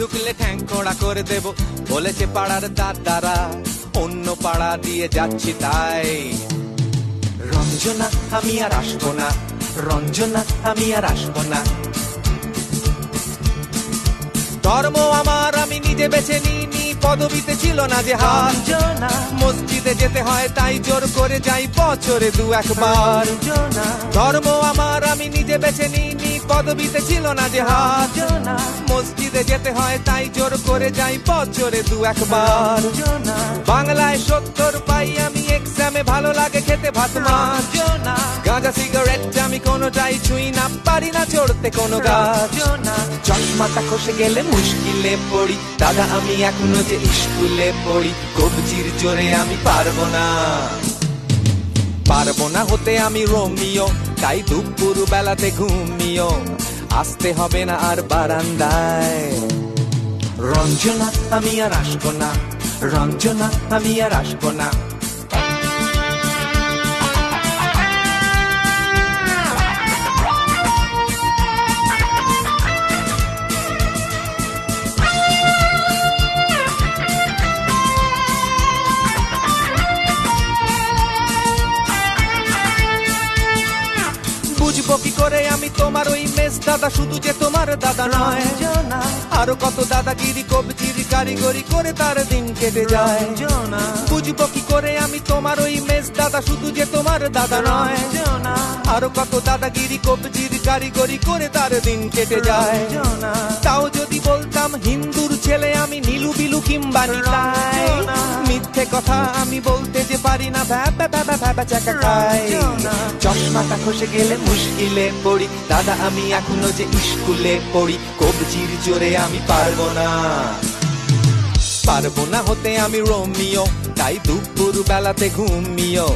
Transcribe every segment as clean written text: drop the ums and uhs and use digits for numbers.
ঢুকলে ঠ্যাং খোঁড়া করে দেব বলেছে পাড়ার দাদারা, অন্য পাড়া দিয়ে যাচ্ছি তাই। রঞ্জনা আমি আর আসবো না, রঞ্জনা আমি আর আসবো না। ধর্ম আমার আমি নিজে বেছে নিইনি, পদবিতে ছিল না যে হাত। মসজিদে যেতে হয় তাই জোর করে যাই বছরে দু একবার। ধর্ম আমার আমি নিজে বেছে নিইনি, পদবিতে ছিল না যে হাত। মসজিদে যেতে হয় তাই জোর করে যাই বছরে দু একবার। বাংলায় 70 পাই আমি এক্সামে, ভালো লাগে খেতে ভাত মাছ। গাঁজা সিগারেট আমি কোনোটাই ছুঁই না, পারি না চড়তে কোনো গাছ। চশমাটা খসে গেলে মুশকিলে পড়ি, দাদা আমি এখনো যে স্কুলে পড়ি। কবজির জোরে আমি পারবো না, পারবো না হতে আমি রোমিও, তাই দুপুর বেলাতে ঘুমিও। আসতে হবে না আর বারান্দায়। রঞ্জনা আমি আর আসবো না, রঞ্জনা আমি আর আসবো না। বুঝবো কি করে আমি তোমার ওই মেস দাদা, শুধু যে তোমার দাদা নয়, আরো কত দাদাগিরি কবজির কারিগরি করে তার দিন কেটে যায়। বুঝবো কি করে আমি তোমার ওই মেস দাদা, শুধু যে তোমার দাদা নয়, আরো কত দাদাগিরি কবজির কারিগরি করে তার দিন কেটে যায়। তাও যদি বলতাম হিন্দুর ছেলে আমি, নীলু বিলু কিংবা নিতাই, মিথ্যে কথা আমি বলতে যে পারি না, ভ্যাবা ভ্যাবা ভ্যাবা চাকা খাই। চশমাটা খসে গেলে মুশকিলে পড়ি, দাদা আমি এখনো যে স্কুলে পড়ি। কবজির জোরে আমি পারবো না, পারবো না হতে আমি রোমিও, তাই দুপুর বেলাতে ঘুমিও।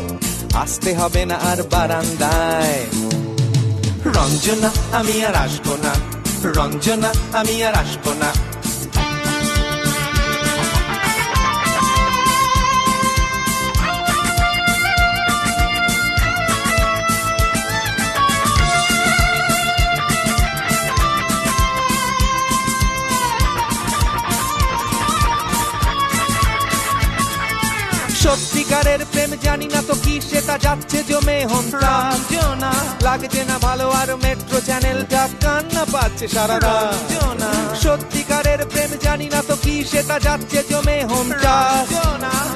আসতে হবে না আর বারান্দায়। রঞ্জনা আমি আর আসবো না, রঞ্জনা আমি আর আসবো না। সত্যিকারের প্রেম জানি না তো কি, সেটা যাচ্ছে জমে হন্তাম। লাগছে না ভালো আর মেট্রো চ্যানেলটা কান্না পাচ্ছে সারা রাত। সত্যিকারের প্রেম জানি না তো কি, সেটা যাচ্ছে জমে হোমটাস।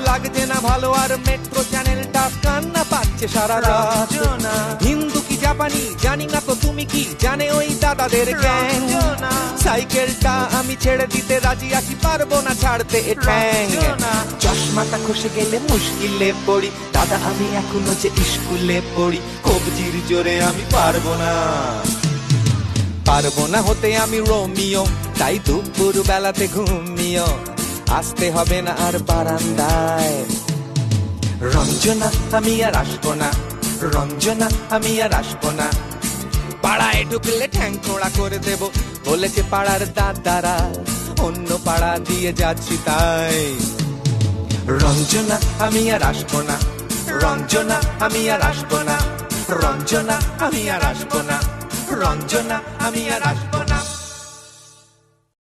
লাগছে না ভালো আর মেট্রো চ্যানেলটা কান্না পাচ্ছে সারা রাত। হিন্দু কি জাপানি জানি না তো, তুমি কি জানে ওই দাদাদের গ্যাং? সাইকেলটা আমি ছেড়ে দিতে রাজি আছি, পারবো না ছাড়তে এ ঠ্যাং। চশমাটা খসে গেলে মুশকিলে পড়ি, দাদা আমি এখনো যে স্কুলে পড়ি। কবজির জোরে আমি পারবো না, পারবো না হতে আমি রোমিও, তাই দুপুর বেলাতে ঘুমিও। আসতে হবে না আর বারান্দায়। রঞ্জনা আমি আর আসবো না, রঞ্জনা আমি আর আসবো না। পাড়ায় ঢুকলে ঠ্যাং খোঁড়া করে দেব বলেছে পাড়ার দাদারা, অন্য পাড়া দিয়ে যাচ্ছি তাই। রঞ্জনা আমি আর আসবো না, রঞ্জনা আমি আর আসবো না, রঞ্জনা আমি আর আসবো না, রঞ্জনা আমি আর আসবো না।